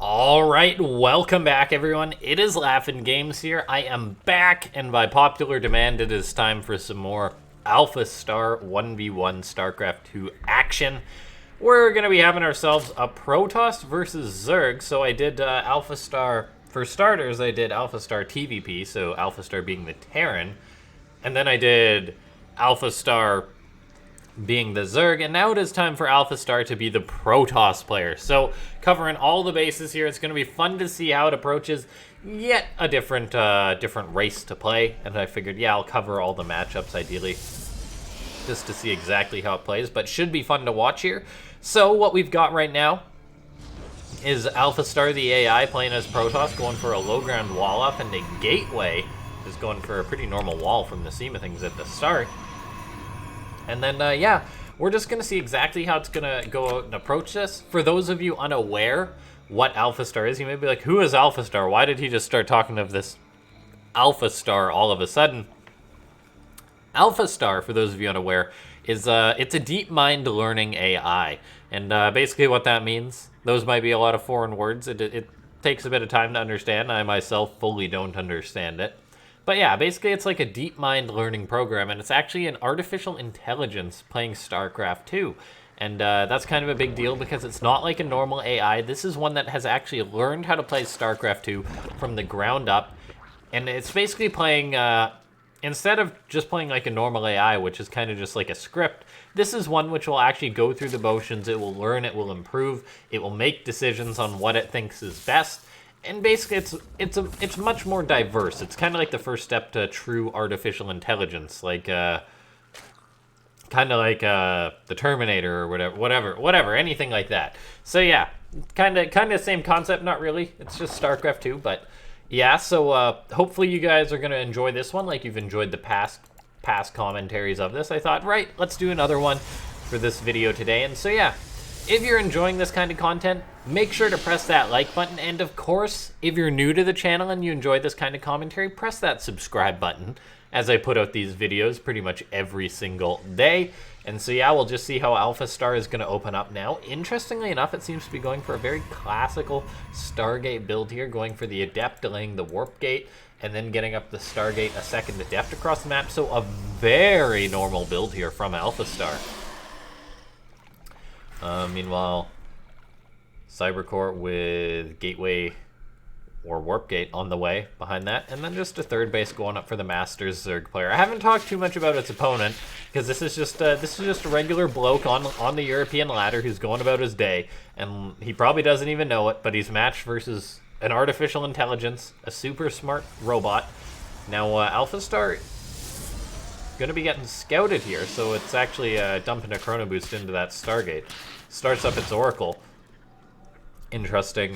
Alright, welcome back everyone. It is LaughNgamez here. I am back, and by popular demand, it is time for some more AlphaStar 1v1 Starcraft 2 action. We're going to be having ourselves a Protoss versus Zerg, so I did AlphaStar, for starters, I did AlphaStar TVP, so AlphaStar being the Terran, and then I did AlphaStar being the Zerg, and now it is time for AlphaStar to be the Protoss player. So, covering all the bases here, it's going to be fun to see how it approaches yet a different race to play, and I figured, yeah, I'll cover all the matchups ideally, just to see exactly how it plays, but should be fun to watch here. So, what we've got right now is AlphaStar, the AI, playing as Protoss, going for a low ground wall up, and the Gateway is going for a pretty normal wall from the seam of things at the start. And then, yeah, we're just going to see exactly how it's going to go out and approach this. For those of you unaware what AlphaStar is, you may be like, who is AlphaStar? Why did he just start talking of this AlphaStar all of a sudden? AlphaStar, for those of you unaware, is it's a deep mind learning AI. And basically what that means, those might be a lot of foreign words. It takes a bit of time to understand. I myself fully don't understand it. But yeah, basically it's like a deep mind learning program, and it's actually an artificial intelligence playing Starcraft 2. And that's kind of a big deal because it's not like a normal AI. This is one that has actually learned how to play Starcraft 2 from the ground up. And it's basically playing, instead of just playing like a normal AI, which is kind of just like a script, this is one which will actually go through the motions. It will learn, it will improve, it will make decisions on what it thinks is best. And basically, it's much more diverse. It's kind of like the first step to true artificial intelligence, like kind of like the Terminator or whatever, anything like that. So yeah, kind of same concept, not really. It's just StarCraft 2, but yeah. So hopefully you guys are gonna enjoy this one, like you've enjoyed the past commentaries of this. I thought, right, let's do another one for this video today. And so yeah. If you're enjoying this kind of content, make sure to press that like button. And of course, if you're new to the channel and you enjoy this kind of commentary, press that subscribe button, as I put out these videos pretty much every single day. And so yeah, we'll just see how AlphaStar is going to open up now. Interestingly enough, it seems to be going for a very classical Stargate build here, going for the Adept, delaying the Warp Gate, and then getting up the Stargate a second Adept across the map. So a very normal build here from AlphaStar. Meanwhile, Cybercore with Gateway or Warp Gate on the way behind that, and then just a third base going up for the Masters Zerg player. I haven't talked too much about its opponent because this is just a regular bloke on the European ladder who's going about his day, and he probably doesn't even know it. But he's matched versus an artificial intelligence, a super smart robot. Now AlphaStar gonna be getting scouted here, so it's actually dumping a chrono boost into that Stargate. Starts up its Oracle. Interesting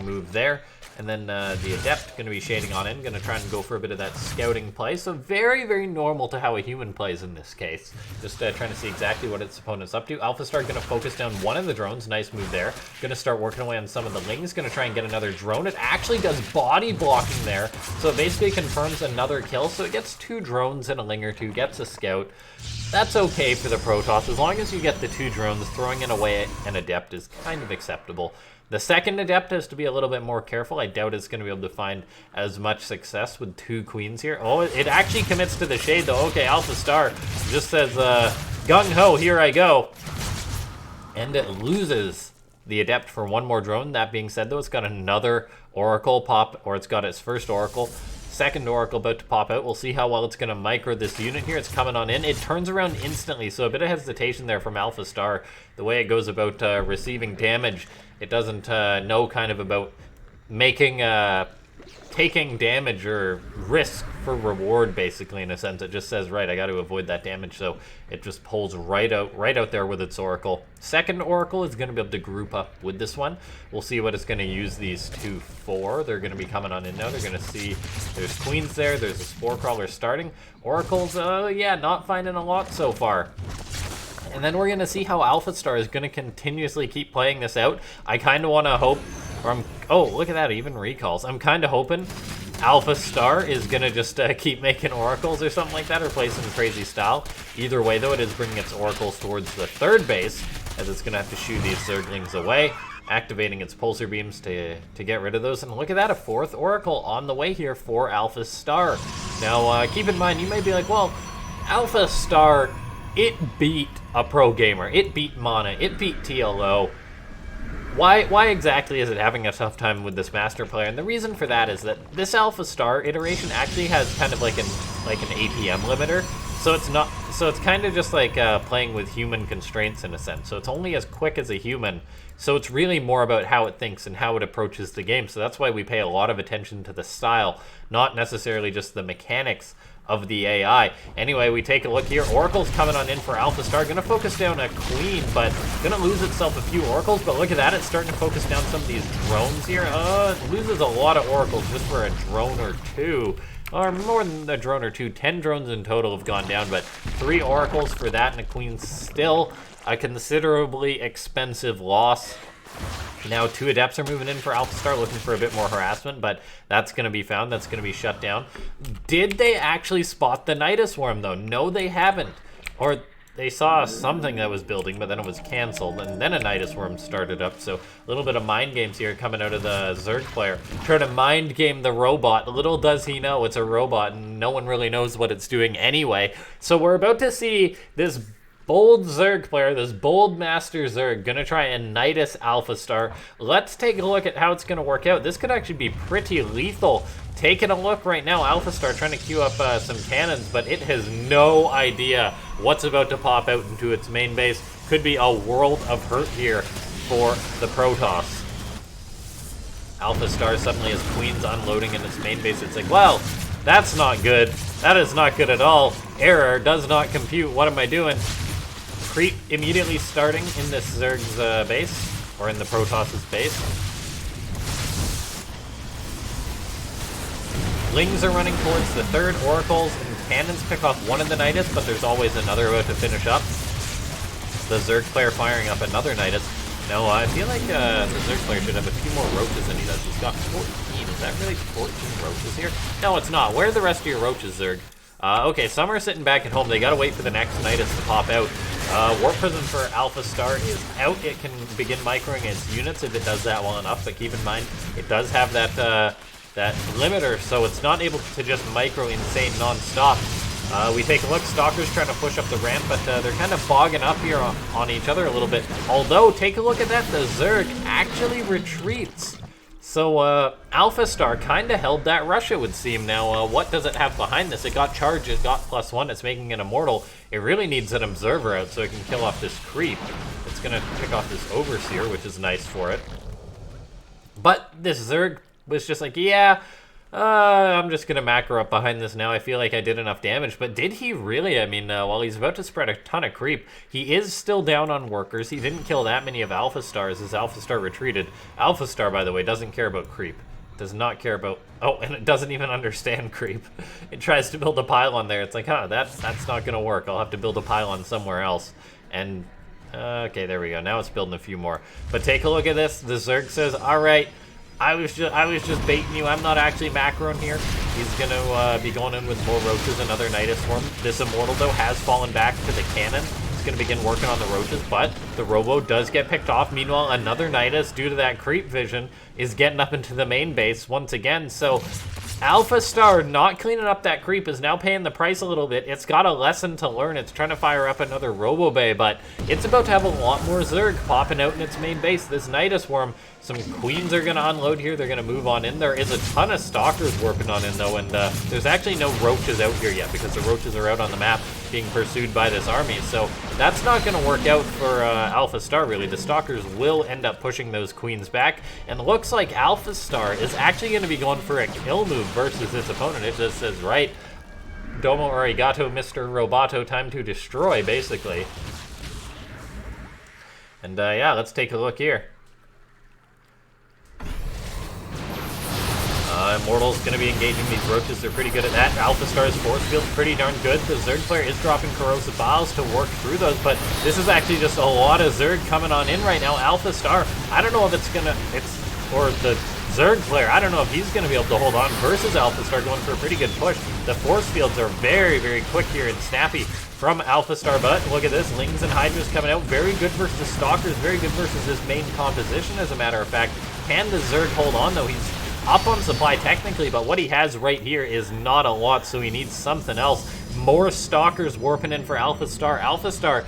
move there. And then the Adept gonna be shading on in, gonna try and go for a bit of that scouting play. So very, very normal to how a human plays in this case. Just trying to see exactly what its opponent's up to. AlphaStar gonna focus down one of the drones. Nice move there. Gonna start working away on some of the lings. Gonna try and get another drone. It actually does body blocking there. So it basically confirms another kill. So it gets two drones and a ling or two. Gets a scout. That's okay for the Protoss. As long as you get the two drones, throwing it away an Adept is kind of acceptable. The second Adept has to be a little bit more careful. I doubt it's going to be able to find as much success with two Queens here. Oh, it actually commits to the shade, though. Okay, AlphaStar just says, gung-ho, here I go. And it loses the Adept for one more drone. That being said, though, it's got another Oracle pop, or it's got its first Oracle. Second Oracle about to pop out. We'll see how well it's going to micro this unit here. It's coming on in. It turns around instantly, so a bit of hesitation there from AlphaStar. The way it goes about receiving damage, it doesn't know kind of about making taking damage or risk for reward, basically, in a sense. It just says, right, I got to avoid that damage, so it just pulls right out there with its Oracle. Second Oracle is going to be able to group up with this one. We'll see what it's going to use these two for. They're going to be coming on in now. They're going to see there's Queens there. There's a Spore Crawler starting. Oracles, yeah, not finding a lot so far. And then we're going to see how AlphaStar is going to continuously keep playing this out. I kind of want to hope, oh, look at that, even recalls. I'm kind of hoping AlphaStar is going to just keep making oracles or something like that, or play some crazy style. Either way, though, it is bringing its oracles towards the third base, as it's going to have to shoo these Zerglings away. activating its pulsar beams to get rid of those. And look at that, a 4th Oracle on the way here for AlphaStar. Now, keep in mind, you may be like, well, AlphaStar, it beat a pro gamer. It beat Mana. It beat TLO. Why exactly is it having a tough time with this master player? And the reason for that is that this AlphaStar iteration actually has kind of like an APM limiter. So it's kind of just like playing with human constraints in a sense. So it's only as quick as a human. So it's really more about how it thinks and how it approaches the game. So that's why we pay a lot of attention to the style, not necessarily just the mechanics of the AI. Anyway, we take a look here. Oracle's coming on in for AlphaStar. Gonna focus down a Queen, but gonna lose itself a few Oracles. But look at that, it's starting to focus down some of these drones here. It loses a lot of Oracles just for a drone or two. Or more than a drone or two. 10 drones in total have gone down, but 3 Oracles for that and a Queen. Still a considerably expensive loss. Now 2 Adepts are moving in for AlphaStar, looking for a bit more harassment, but that's going to be found. That's going to be shut down. Did they actually spot the Nidus Worm, though? No, they haven't. Or they saw something that was building, but then it was canceled, and then a Nidus Worm started up. So a little bit of mind games here coming out of the Zerg player. Trying to mind game the robot. Little does he know it's a robot, and no one really knows what it's doing anyway. So we're about to see this bold Zerg player, this bold Master Zerg, gonna try and Nidus AlphaStar. Let's take a look at how it's gonna work out. This could actually be pretty lethal. Taking a look right now, AlphaStar trying to queue up some cannons, but it has no idea what's about to pop out into its main base. Could be a world of hurt here for the Protoss. AlphaStar suddenly has Queens unloading in its main base. It's like, well, that's not good. That is not good at all. Error does not compute. What am I doing? Creep immediately starting in this Zerg's base, or in the Protoss's base. Lings are running towards the 3rd. Oracles and cannons pick off one of the Nidus, but there's always another about to finish up. The Zerg player firing up another Nidus. No, I feel like the Zerg player should have a few more roaches than he does. He's got 14. Is that really 14 roaches here? No, it's not. Where are the rest of your roaches, Zerg? Okay, some are sitting back at home. They gotta wait for the next Nidus to pop out. Warp Prison for AlphaStar is out. It can begin microing its units if it does that well enough, but keep in mind, it does have that limiter, so it's not able to just micro insane non-stop. We take a look. Stalker's trying to push up the ramp, but they're kind of bogging up here on each other a little bit. Although, take a look at that. The Zerg actually retreats. So, AlphaStar kind of held that rush, it would seem. Now, what does it have behind this? It got charged, it got +1, it's making it immortal. It really needs an Observer out so it can kill off this creep. It's going to pick off this Overseer, which is nice for it. But this Zerg was just like, yeah, I'm just going to macro up behind this now. I feel like I did enough damage. But did he really? I mean, while he's about to spread a ton of creep, he is still down on workers. He didn't kill that many of AlphaStars as AlphaStar retreated. AlphaStar, by the way, doesn't care about creep. Does not care about... Oh, and it doesn't even understand creep. It tries to build a pylon there. It's like, huh, that's not going to work. I'll have to build a pylon somewhere else. And, okay, there we go. Now it's building a few more. But take a look at this. The Zerg says, all right, I was just baiting you. I'm not actually macroing here. He's going to be going in with more roaches, another Nidus Swarm. This Immortal, though, has fallen back to the cannon. He's going to begin working on the roaches, but the Robo does get picked off. Meanwhile, another Nidus, due to that creep vision, is getting up into the main base once again. So AlphaStar, not cleaning up that creep, is now paying the price a little bit. It's got a lesson to learn. It's trying to fire up another Robo Bay, but it's about to have a lot more Zerg popping out in its main base. This Nidus Worm, some Queens are going to unload here. They're going to move on in. There is a ton of Stalkers warping on in, though, and there's actually no Roaches out here yet because the Roaches are out on the map being pursued by this army. So that's not going to work out for AlphaStar, really. The Stalkers will end up pushing those Queens back, and it looks like AlphaStar is actually going to be going for a kill move versus its opponent. It just says, right, Domo arigato, Mr. Roboto, time to destroy, basically. And yeah, let's take a look here. Immortal's going to be engaging these roaches. They're pretty good at that. AlphaStar's force field's pretty darn good. The Zerg player is dropping Corrosive Vials to work through those, but this is actually just a lot of Zerg coming on in right now. AlphaStar, I don't know if or the Zerg player, I don't know if he's going to be able to hold on versus AlphaStar going for a pretty good push. The force fields are very, very quick here and snappy. from AlphaStar, but look at this. Lings and Hydras coming out. Very good versus Stalkers. Very good versus his main composition, as a matter of fact. Can the Zerg hold on, though? He's up on supply technically, but what he has right here is not a lot, so he needs something else. More Stalkers warping in for AlphaStar. AlphaStar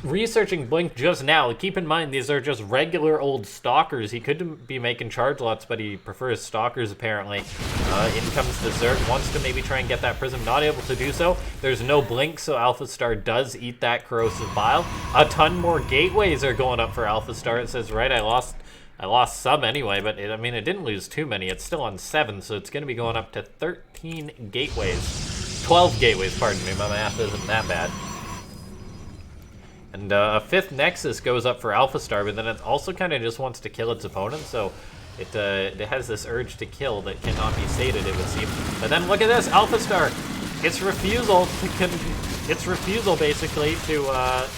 researching Blink just now. Keep in mind, these are just regular old Stalkers. He could be making charge lots, but he prefers Stalkers, apparently. In comes the Zerg. Wants to maybe try and get that Prism. Not able to do so. There's no Blink, so AlphaStar does eat that Corrosive Bile. A ton more Gateways are going up for AlphaStar. It says, right, I lost some anyway, but I mean, it didn't lose too many. It's still on 7, so it's going to be going up to 13 Gateways. 12 Gateways, pardon me. My math isn't that bad. And a 5th Nexus goes up for AlphaStar, but then it also kind of just wants to kill its opponent, so it has this urge to kill that cannot be sated, it would seem. But then look at this, AlphaStar! Its refusal basically to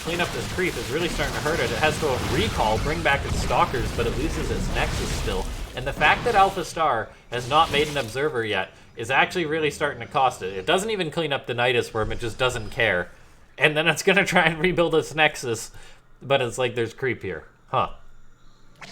clean up this creep is really starting to hurt it. It has to recall, bring back its Stalkers, but it loses its Nexus still. And the fact that AlphaStar has not made an Observer yet is actually really starting to cost it. It doesn't even clean up the Nidus Worm, it just doesn't care. And then it's gonna try and rebuild its Nexus, but it's like there's creep here. Huh.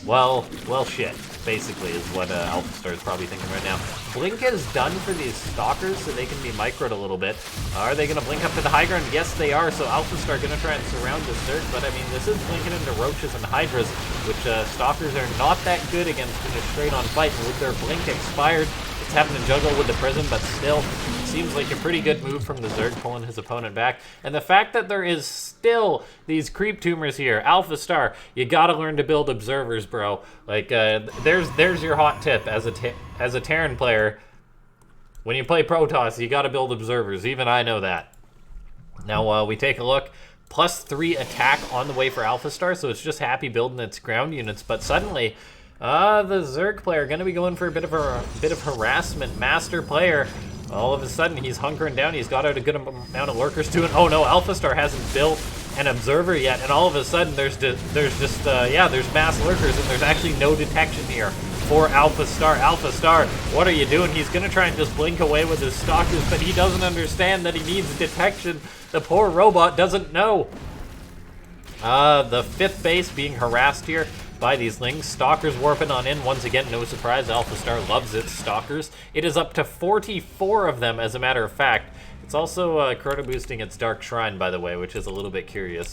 Well, shit, basically, is what AlphaStar is probably thinking right now. Blink is done for these Stalkers, so they can be microed a little bit. Are they going to blink up to the high ground? Yes, they are, so AlphaStar going to try and surround this Zerg, but I mean, this is blinking into Roaches and Hydras, which Stalkers are not that good against in a straight-on fight, and with their Blink expired, it's having to juggle with the Prism, but still, seems like a pretty good move from the Zerg, pulling his opponent back. And the fact that there is still these creep tumors here, AlphaStar, you gotta learn to build Observers, bro. Like, there's your hot tip as a Terran player. When you play Protoss, you gotta build Observers. Even I know that. Now, we take a look. +3 attack on the way for AlphaStar, so it's just happy building its ground units, but suddenly, the Zerg player going to be going for a bit of harassment. Master player, all of a sudden, he's hunkering down. He's got out a good amount of lurkers to it. Oh no, AlphaStar hasn't built an Observer yet, and all of a sudden, there's mass lurkers, and there's actually no detection here for AlphaStar. AlphaStar, what are you doing? He's going to try and just blink away with his Stalkers, but he doesn't understand that he needs detection. The poor robot doesn't know. The 5th base being harassed here by these Lings. Stalkers warping on in. Once again, no surprise, AlphaStar loves its Stalkers. It is up to 44 of them, as a matter of fact. It's also chrono boosting its Dark Shrine, by the way, which is a little bit curious.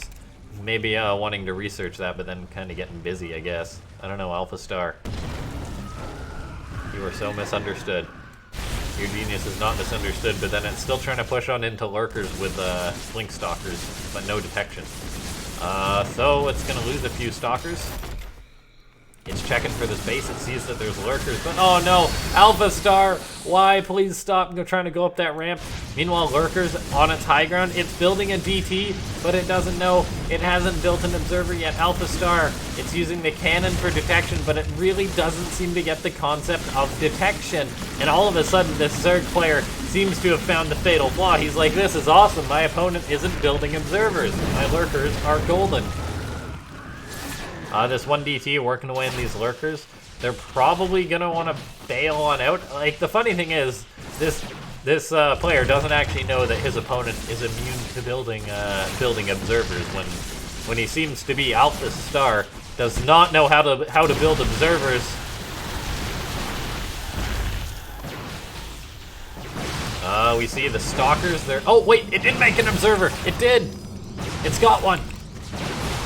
Maybe wanting to research that, but then kind of getting busy, I guess. I don't know, AlphaStar. You are so misunderstood. Your genius is not misunderstood, but then it's still trying to push on into lurkers with Blink Stalkers, but no detection. So it's going to lose a few Stalkers. It's checking for this base. It sees that there's lurkers, but oh no, AlphaStar, why? Please stop trying to go up that ramp. Meanwhile, lurkers on its high ground. It's building a DT, but it doesn't know. It hasn't built an Observer yet. AlphaStar, it's using the cannon for detection, but it really doesn't seem to get the concept of detection. And all of a sudden, this Zerg player seems to have found the fatal flaw. He's like, this is awesome. My opponent isn't building Observers. My lurkers are golden. This 1DT working away in these lurkers. They're probably gonna want to bail on out. Like, the funny thing is, this player doesn't actually know that his opponent is immune to building Observers. When he seems to be AlphaStar, does not know how to build Observers. We see the Stalkers there. Oh wait, it did make an Observer. It did. It's got one.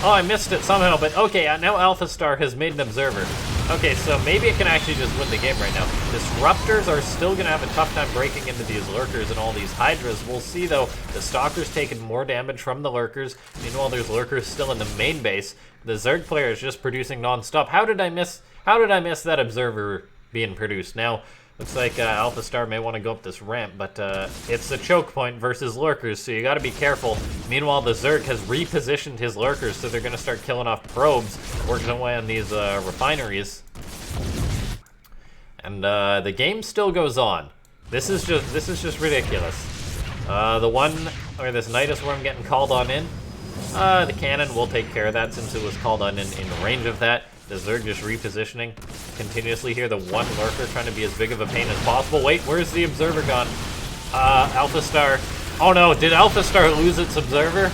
Oh, I missed it somehow, but okay, now AlphaStar has made an Observer. Okay, so maybe it can actually just win the game right now. Disruptors are still going to have a tough time breaking into these lurkers and all these Hydras. We'll see, though, the Stalker's taking more damage from the lurkers. Meanwhile, there's lurkers still in the main base. The Zerg player is just producing non-stop. How did I miss that Observer being produced? Now, looks like AlphaStar may want to go up this ramp, but it's a choke point versus lurkers, so you got to be careful. Meanwhile, the Zerg has repositioned his lurkers, so they're going to start killing off probes, working away on these refineries. And the game still goes on. This is just ridiculous. The one where this Nidus Worm getting called on in, the cannon will take care of that since it was called on in range of that. The Zerg just repositioning continuously here. The one lurker trying to be as big of a pain as possible. Wait, where's the Observer gone? AlphaStar Oh no, did AlphaStar lose its observer?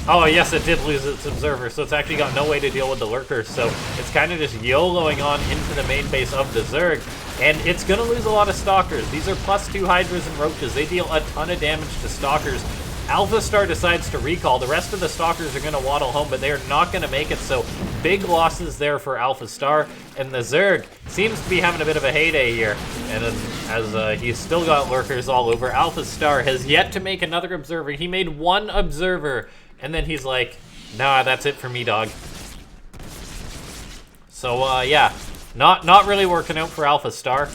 Oh yes, it did lose its observer, so it's actually got no way to deal with the lurkers, so it's kind of just YOLOing on into the main base of the Zerg, and it's gonna lose a lot of stalkers. These are +2 hydras and roaches. They deal a ton of damage to stalkers. AlphaStar decides to recall. The rest of the stalkers are gonna waddle home, but they are not gonna make it, so big losses there for AlphaStar, and the Zerg seems to be having a bit of a heyday here, and as he's still got lurkers all over. AlphaStar has yet to make another observer. He made one observer, and then he's like, nah, that's it for me, dog. So, yeah, not really working out for AlphaStar.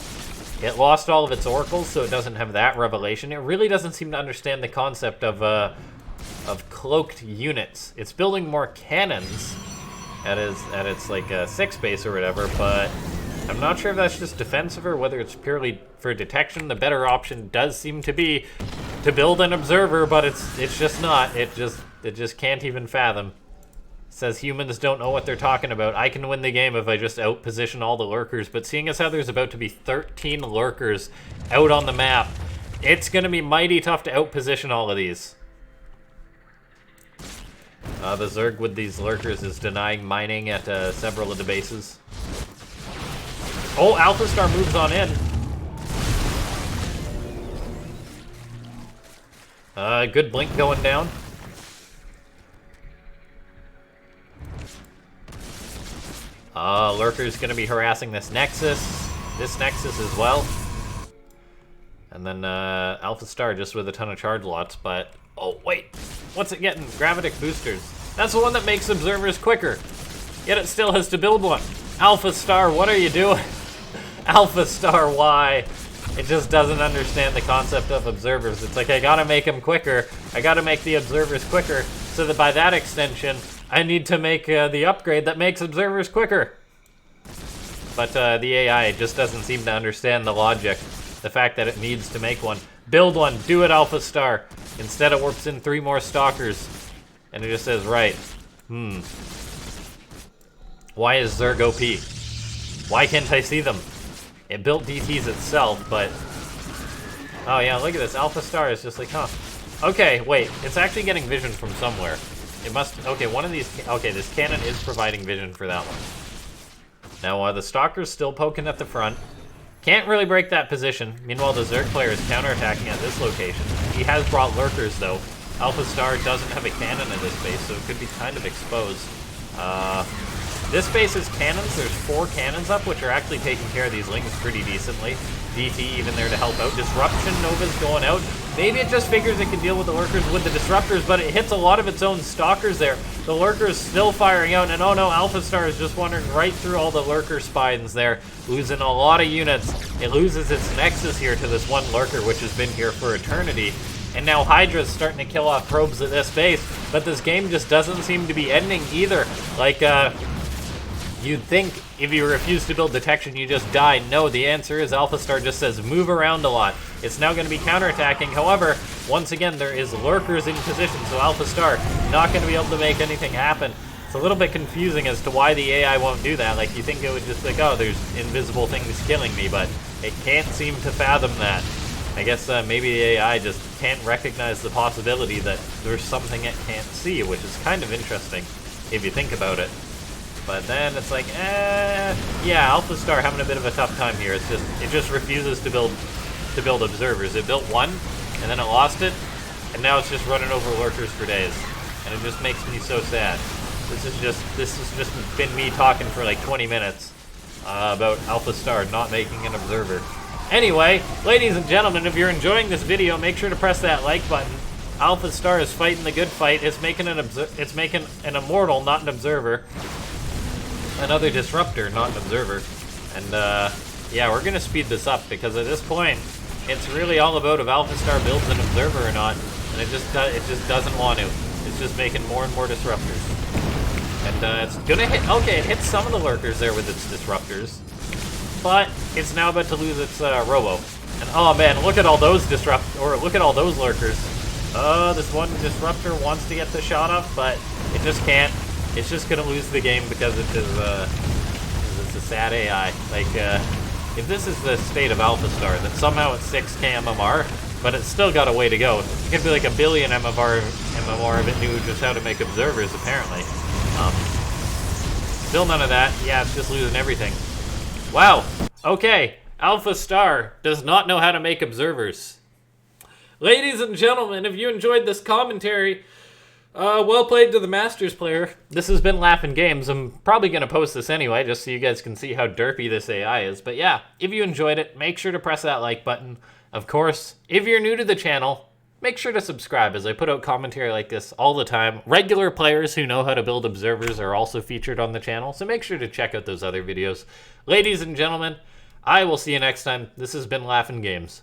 It lost all of its oracles, so it doesn't have that revelation. It really doesn't seem to understand the concept of cloaked units. It's building more cannons at its like 6 base or whatever, but I'm not sure if that's just defensive or whether it's purely for detection. The better option does seem to be to build an observer, but it's just not. It just can't even fathom. Says humans don't know what they're talking about. I can win the game if I just outposition all the lurkers, but seeing as how there's about to be 13 lurkers out on the map, it's gonna be mighty tough to outposition all of these. The Zerg with these lurkers is denying mining at several of the bases. Oh, AlphaStar moves on in. Good blink going down. Lurker's gonna be harassing this Nexus as well. And then AlphaStar just with a ton of charge lots, but oh wait, what's it getting? Gravitic boosters. That's the one that makes observers quicker. Yet it still has to build one. AlphaStar, what are you doing? AlphaStar, why? It just doesn't understand the concept of observers. It's like, I gotta make them quicker. I gotta make the observers quicker, so that by that extension, I need to make the upgrade that makes observers quicker. But the AI just doesn't seem to understand the logic. The fact that it needs to make one. Build one, do it, AlphaStar. Instead it warps in 3 more stalkers. And it just says, right, why is Zerg OP? Why can't I see them? It built DTs itself, but... Oh yeah, look at this. AlphaStar is just like, huh. Okay, wait. It's actually getting vision from somewhere. It must... Okay, one of these... Okay, this cannon is providing vision for that one. Now, the Stalker's still poking at the front. Can't really break that position. Meanwhile, the Zerg player is counterattacking at this location. He has brought lurkers, though. AlphaStar doesn't have a cannon in this base, so it could be kind of exposed. This base is cannons. There's 4 cannons up, which are actually taking care of these lings pretty decently. DT even there to help out. Disruption, Nova's going out. Maybe it just figures it can deal with the lurkers with the disruptors, but it hits a lot of its own stalkers there. The lurker's still firing out, and oh no, AlphaStar is just wandering right through all the lurker spines there, losing a lot of units. It loses its nexus here to this one lurker, which has been here for eternity. And now Hydra's starting to kill off probes at this base, but this game just doesn't seem to be ending either. Like, you'd think if you refuse to build detection, you just die. No, the answer is AlphaStar just says move around a lot. It's now going to be counterattacking. However, once again, there is lurkers in position, so AlphaStar not going to be able to make anything happen. It's a little bit confusing as to why the AI won't do that. Like, you think it would just be like, oh, there's invisible things killing me, but it can't seem to fathom that. I guess maybe the AI just can't recognize the possibility that there's something it can't see, which is kind of interesting if you think about it. But then it's like, yeah, AlphaStar having a bit of a tough time here. It just refuses to build observers. It built one, and then it lost it, and now it's just running over lurkers for days, and it just makes me so sad. This has just been me talking for like 20 minutes about AlphaStar not making an observer. Anyway, ladies and gentlemen, if you're enjoying this video, make sure to press that like button. AlphaStar is fighting the good fight. It's making an immortal, not an observer. Another disruptor, not an observer. And yeah, we're gonna speed this up because at this point, it's really all about if AlphaStar builds an observer or not, and it just doesn't want to. It's just making more and more disruptors. And it's gonna hit. Okay, it hits some of the lurkers there with its disruptors, but it's now about to lose its robo. And oh man, look at all those look at all those lurkers. This one disruptor wants to get the shot up, but it just can't. It's just gonna lose the game because it's a sad AI. Like, if this is the state of AlphaStar, that somehow it's 6k MMR, but it's still got a way to go. It could be like a billion MMR if it knew just how to make observers, apparently. Still none of that. Yeah, it's just losing everything. Wow. Okay. AlphaStar does not know how to make observers. Ladies and gentlemen, if you enjoyed this commentary, well played to the Masters player. This has been LaughNgamez. I'm probably going to post this anyway, just so you guys can see how derpy this AI is. But yeah, if you enjoyed it, make sure to press that like button. Of course, if you're new to the channel, make sure to subscribe, as I put out commentary like this all the time. Regular players who know how to build observers are also featured on the channel, so make sure to check out those other videos. Ladies and gentlemen, I will see you next time. This has been LaughNgamez.